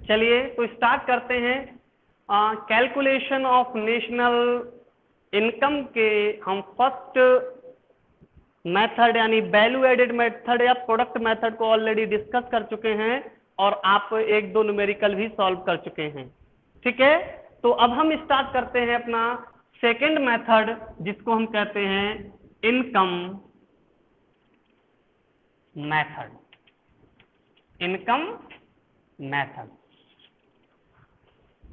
चलिए तो स्टार्ट करते हैं। कैलकुलेशन ऑफ नेशनल इनकम के हम फर्स्ट मेथड यानी वैल्यू एडेड मेथड या प्रोडक्ट मेथड को ऑलरेडी डिस्कस कर चुके हैं और आप एक दो न्यूमेरिकल भी सॉल्व कर चुके हैं। ठीक है, तो अब हम स्टार्ट करते हैं अपना सेकंड मेथड जिसको हम कहते हैं इनकम मेथड। इनकम मेथड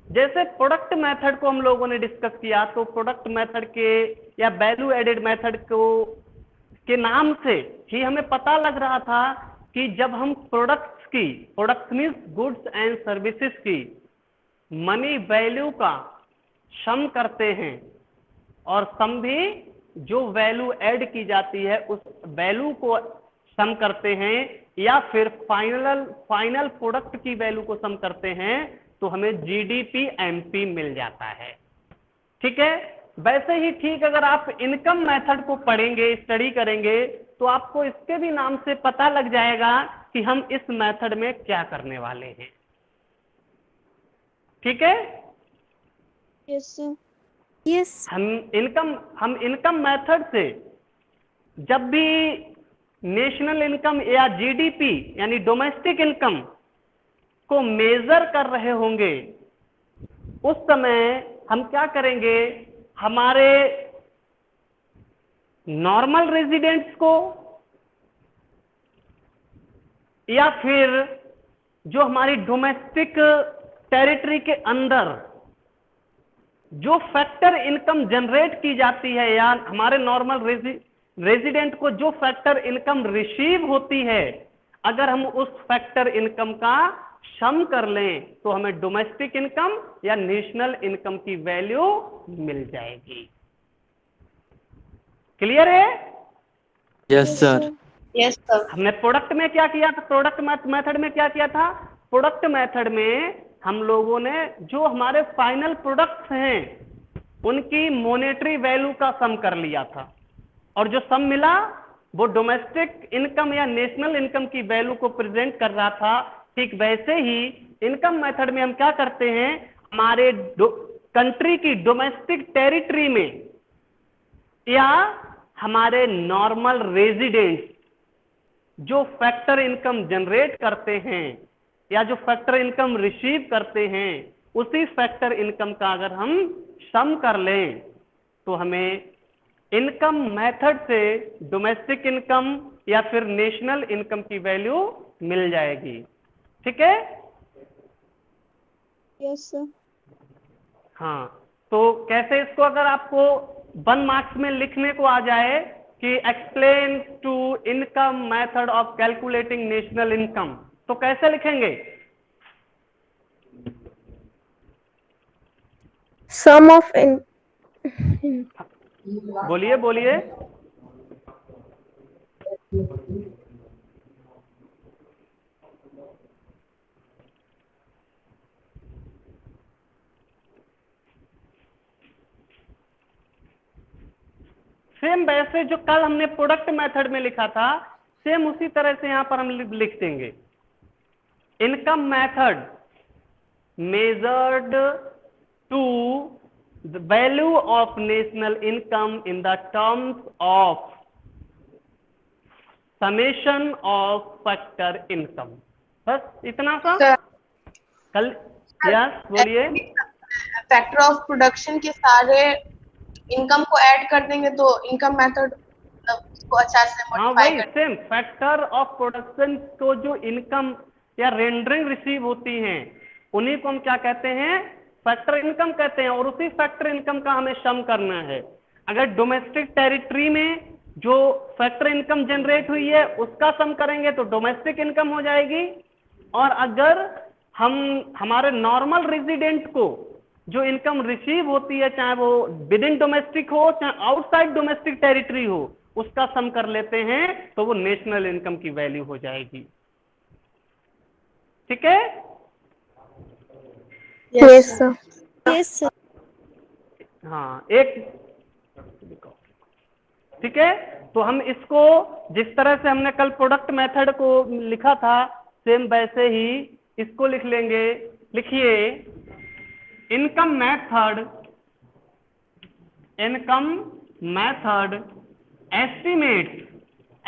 जैसे प्रोडक्ट मेथड को हम लोगों ने डिस्कस किया, तो प्रोडक्ट मेथड के या वैल्यू एडेड मेथड को के नाम से ही हमें पता लग रहा था कि जब हम products means goods and services की मनी वैल्यू का सम करते हैं और सम भी जो वैल्यू ऐड की जाती है उस वैल्यू को सम करते हैं या फिर फाइनल प्रोडक्ट की वैल्यू को सम करते हैं तो हमें जीडीपी एमपी मिल जाता है। ठीक है, वैसे ही ठीक अगर आप इनकम मेथड को पढ़ेंगे, स्टडी करेंगे, तो आपको इसके भी नाम से पता लग जाएगा कि हम इस मेथड में क्या करने वाले हैं। ठीक है, यस सर। यस। हम इनकम मेथड से जब भी नेशनल इनकम या जीडीपी यानी डोमेस्टिक इनकम को मेजर कर रहे होंगे उस समय हम क्या करेंगे, हमारे नॉर्मल रेजिडेंट्स को या फिर जो हमारी डोमेस्टिक टेरिटरी के अंदर जो फैक्टर इनकम जनरेट की जाती है या हमारे नॉर्मल रेजिडेंट को जो फैक्टर इनकम रिसीव होती है, अगर हम उस फैक्टर इनकम का सम कर लें तो हमें डोमेस्टिक इनकम या नेशनल इनकम की वैल्यू मिल जाएगी। क्लियर है? Yes sir. Yes sir. हमने प्रोडक्ट में क्या किया था, प्रोडक्ट मेथड में क्या किया था, प्रोडक्ट मेथड में हम लोगों ने जो हमारे फाइनल प्रोडक्ट्स हैं उनकी मॉनेटरी वैल्यू का सम कर लिया था और जो सम मिला वो डोमेस्टिक इनकम या नेशनल इनकम की वैल्यू को प्रेजेंट कर रहा था। ठीक वैसे ही इनकम मेथड में हम क्या करते हैं, हमारे कंट्री की डोमेस्टिक टेरिटरी में या हमारे नॉर्मल रेजिडेंट्स जो फैक्टर इनकम जनरेट करते हैं या जो फैक्टर इनकम रिसीव करते हैं उसी फैक्टर इनकम का अगर हम सम कर लें तो हमें इनकम मेथड से डोमेस्टिक इनकम या फिर नेशनल इनकम की वैल्यू मिल जाएगी। ठीक है? Yes sir. हाँ, तो कैसे इसको अगर आपको 1 मार्क्स में लिखने को आ जाए कि explain to income method of calculating national income, तो कैसे लिखेंगे? सम ऑफ इन बोलिए बोलिए। सेम वैसे जो कल हमने प्रोडक्ट मेथड में लिखा था सेम उसी तरह से यहां पर हम लिख देंगे। Income method measured to the value of national income in the terms of summation of factor income। बस इतना सा कल। यस बोलिए। फैक्टर ऑफ प्रोडक्शन के सारे इनकम को ऐड कर देंगे तो इनकम मेथड उसको अच्छा से हाँ मॉडिफाई वही कर सेम फैक्टर ऑफ प्रोडक्शन को जो इनकम या रेंडरिंग रिसीव होती हैं उन्हीं को हम क्या कहते हैं, फैक्टर इनकम कहते हैं और उसी फैक्टर इनकम का हमें सम करना है। अगर डोमेस्टिक टेरिटरी में जो फैक्टर इनकम जनरेट हुई है उसका सम करेंगे तो डोमेस्टिक इनकम हो जाएगी और अगर हम हमारे नॉर्मल रेजिडेंट को जो इनकम रिसीव होती है चाहे वो विद इन डोमेस्टिक हो चाहे आउटसाइड डोमेस्टिक टेरिटरी हो उसका सम कर लेते हैं तो वो नेशनल इनकम की वैल्यू हो जाएगी। ठीक है? Yes sir. Yes sir. हाँ एक ठीक है, तो हम इसको जिस तरह से हमने कल प्रोडक्ट मेथड को लिखा था सेम वैसे ही इसको लिख लेंगे लिखिए income method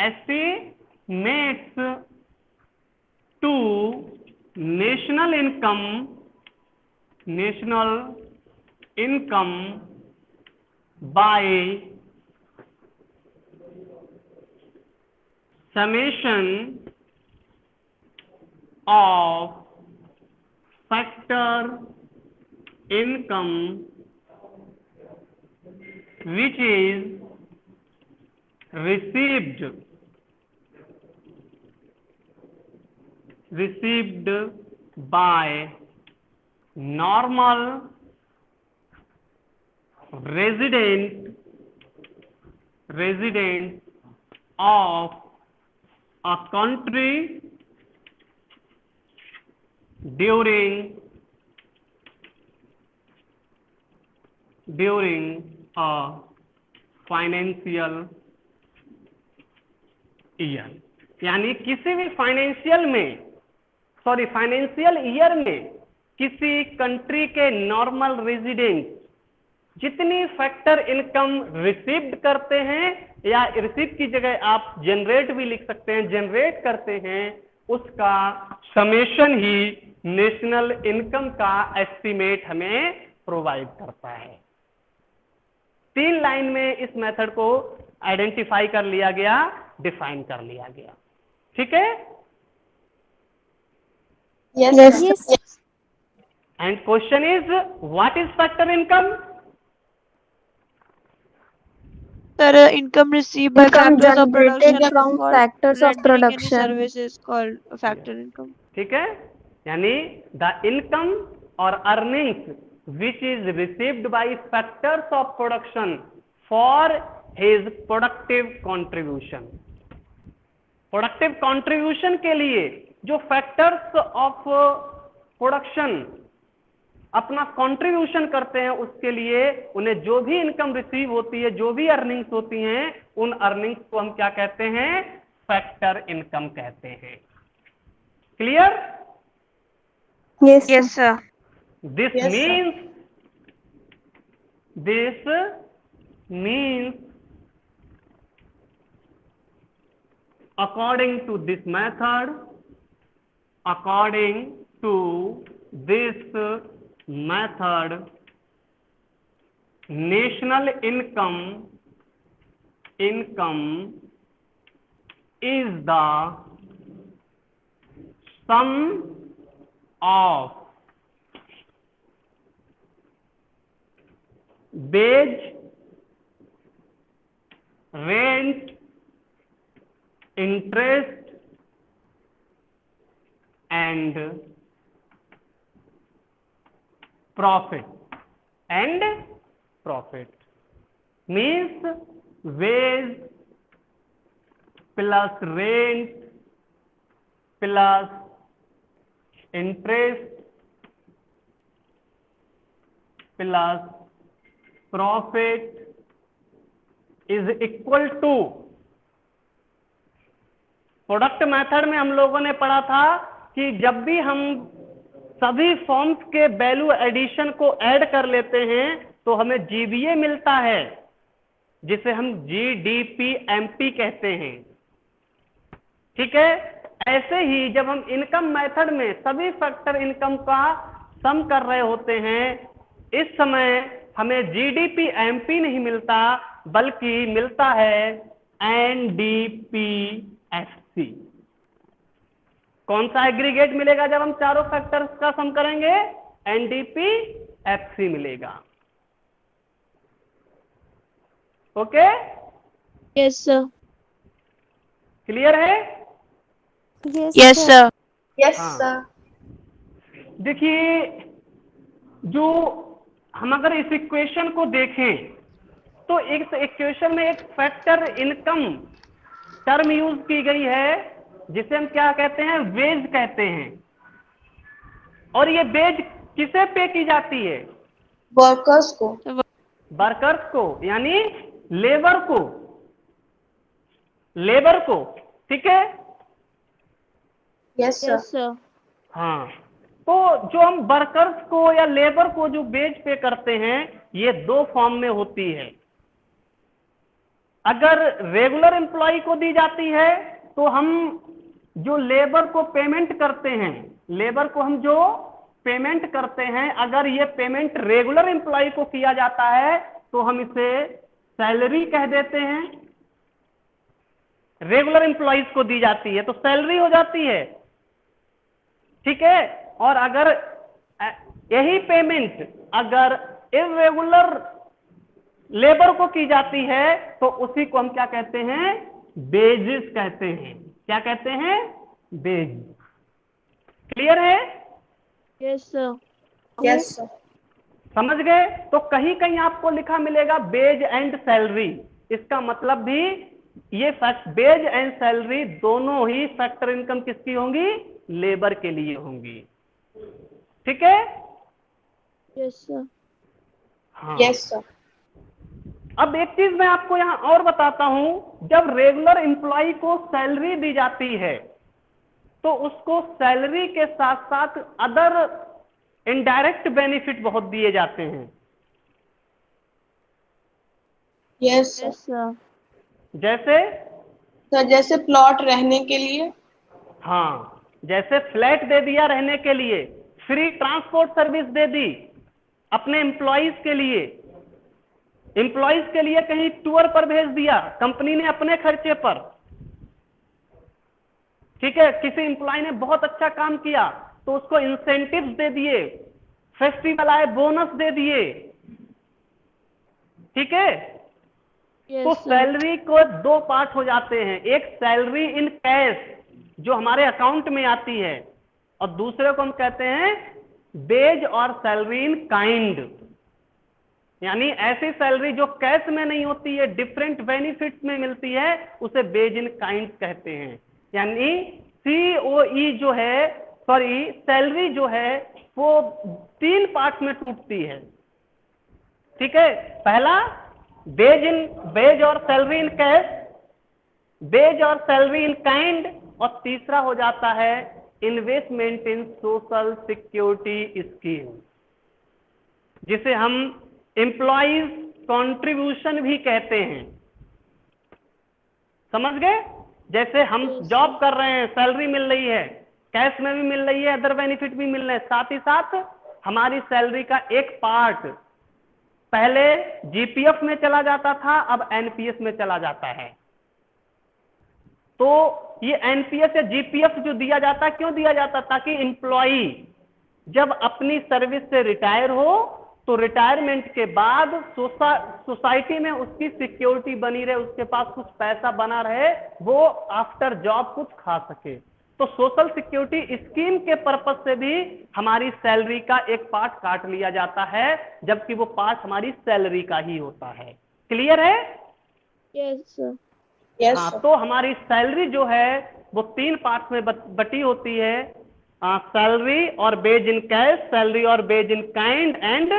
estimates to national income by summation of factor income which is received by normal resident of a country during a financial year, यानी किसी भी फाइनेंशियल ईयर में किसी कंट्री के नॉर्मल रेजिडेंट जितनी फैक्टर इनकम रिसीव्ड करते हैं, या रिसीव की जगह आप जनरेट भी लिख सकते हैं, जनरेट करते हैं, उसका समेशन ही नेशनल इनकम का एस्टीमेट हमें प्रोवाइड करता है। 3 लाइन में इस मेथड को आइडेंटिफाई कर लिया गया, डिफाइन कर लिया गया। ठीक है? Yes. And question is what is factor income? Sir, income received by Income factors of generated production from for factors of rendering any production. service is called a factor income. ठीक है, यानी the income और earnings which is received by factors of production for his productive contribution. Productive contribution के लिए जो factors of production अपना contribution करते हैं, उसके लिए उन्हें जो भी इनकम रिसीव होती है, जो भी अर्निंग्स होती हैं, उन अर्निंग्स को हम क्या कहते हैं? फैक्टर इनकम कहते हैं। Clear? Yes. Yes, sir. This means according to this method, national income is the sum of wage, rent, interest and profit. Means wage plus rent plus interest plus profit is equal to, product method में हम लोगों ने पढ़ा था कि जब भी हम सभी फॉर्म्स के वैल्यू एडिशन को ऐड कर लेते हैं तो हमें जीबीए मिलता है, जिसे हम जीडीपी-एमपी कहते हैं। ठीक है, ऐसे ही जब हम इनकम मेथड में सभी फैक्टर इनकम का सम कर रहे होते हैं, इस समय हमें जीडीपी-एमपी नहीं मिलता, बल्कि मिलता है एनडीपी-एफसी। कौन सा एग्रीगेट मिलेगा जब हम चारों फैक्टर्स का सम करेंगे? एनडीपी-एफसी मिलेगा। ओके? Yes, sir. क्लियर है? Yes, sir. Yes, हाँ। sir. देखिए, जो हम अगर इस इक्वेशन को देखें तो इस इक्वेशन में एक फैक्टर इनकम टर्म यूज की गई है, जिसे हम क्या कहते हैं? वेज कहते हैं। और ये वेज किसे पे की जाती है? वर्कर्स को। वर्कर्स को, यानी लेबर को। ठीक है? Yes, sir. Yes, sir. हाँ, तो जो हम वर्कर्स को या लेबर को जो वेज पे करते हैं, ये दो फॉर्म में होती है। अगर रेगुलर एम्प्लॉय को दी जाती है तो हम जो लेबर को पेमेंट करते हैं, लेबर को हम जो पेमेंट करते हैं, अगर ये पेमेंट रेगुलर एम्प्लॉय को किया जाता है तो हम इसे सैलरी कह देते हैं। रेगुलर एम्प्लॉयज को दी जाती है तो सैलरी हो जाती है, ठीक है। और अगर यही पेमेंट अगर इर्रेगुलर लेबर को की जाती है तो उसी को हम क्या कहते हैं, बेजिस कहते हैं। क्या कहते हैं, बेज। क्लियर है? Yes, sir. Yes sir. समझ गए? तो कहीं कहीं आपको लिखा मिलेगा बेज एंड सैलरी। इसका मतलब भी ये बेज एंड सैलरी दोनों ही फैक्टर इनकम किसकी होंगी, लेबर के लिए होंगी। ठीक है? Yes, sir. हाँ। Yes sir. अब एक चीज मैं आपको यहां और बताता हूं, जब रेगुलर एम्प्लॉय को सैलरी दी जाती है तो उसको सैलरी के साथ साथ अदर इनडायरेक्ट बेनिफिट बहुत दिए जाते हैं। Yes sir. Yes, sir. जैसे, सर जैसे प्लॉट रहने के लिए। हाँ, जैसे फ्लैट दे दिया रहने के लिए, फ्री ट्रांसपोर्ट सर्विस दे दी अपने एम्प्लॉइज के लिए, एम्प्लॉइज के लिए कहीं टूर पर भेज दिया कंपनी ने अपने खर्चे पर। ठीक है, किसी एम्प्लॉय ने बहुत अच्छा काम किया तो उसको इंसेंटिव्स दे दिए, फेस्टिवल आए बोनस दे दिए। ठीक है, तो Yes, sir. सैलरी को दो पार्ट हो जाते हैं, एक सैलरी इन कैश जो हमारे अकाउंट में आती है, और दूसरे को हम कहते हैं बेज और सैलरी इन काइंड, यानी ऐसी सैलरी जो कैश में नहीं होती है, डिफरेंट बेनिफिट्स में मिलती है, उसे बेज इन काइंड कहते हैं। यानी सीओई जो है, सॉरी सैलरी जो है वो तीन पार्ट में टूटती है। ठीक है, पहला बेज और सैलरी इन कैश, बेज और सैलरी इन काइंड, और तीसरा हो जाता है इन्वेस्टमेंट इन सोशल सिक्योरिटी स्कीम, जिसे हम एम्प्लॉइज कंट्रीब्यूशन भी कहते हैं। समझ गए? जैसे हम जॉब कर रहे हैं, सैलरी मिल रही है, कैश में भी मिल रही है, अदर बेनिफिट भी मिल रहे हैं, साथ ही साथ हमारी सैलरी का एक पार्ट पहले जीपीएफ में चला जाता था, अब एनपीएस में चला जाता है। तो ये एनपीएस या जीपीएफ जो दिया जाता है, क्यों दिया जाता? ताकि एम्प्लॉई जब अपनी सर्विस से रिटायर हो तो रिटायरमेंट के बाद सोसाइटी में उसकी सिक्योरिटी बनी रहे, उसके पास कुछ पैसा बना रहे, वो आफ्टर जॉब कुछ खा सके। तो सोशल सिक्योरिटी स्कीम के पर्पज से भी हमारी सैलरी का एक पार्ट काट लिया जाता है, जबकि वो पार्ट हमारी सैलरी का ही होता है। क्लियर है? Yes, sir. यस हाँ, सर। तो हमारी सैलरी जो है वो तीन पार्ट में बटी होती है, सैलरी और बेज इन कैश, सैलरी और wages in kind, and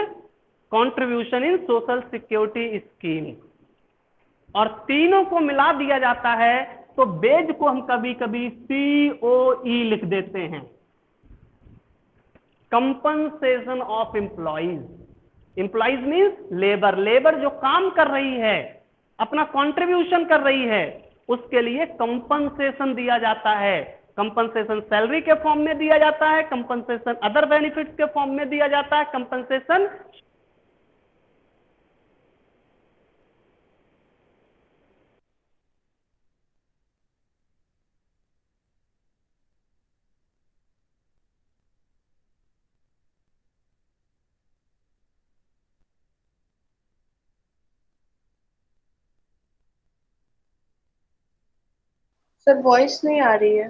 contribution in social security scheme. और तीनों को मिला दिया जाता है तो बेज को हम कभी कभी सीओई लिख देते हैं, compensation of employees. Employees means labour, labour जो काम कर रही है, अपना कंट्रीब्यूशन कर रही है, उसके लिए कंपनसेशन दिया जाता है। कंपनसेशन सैलरी के फॉर्म में दिया जाता है, कंपनसेशन अदर बेनिफिट्स के फॉर्म में दिया जाता है, कंपनसेशन सर वॉइस नहीं आ रही है।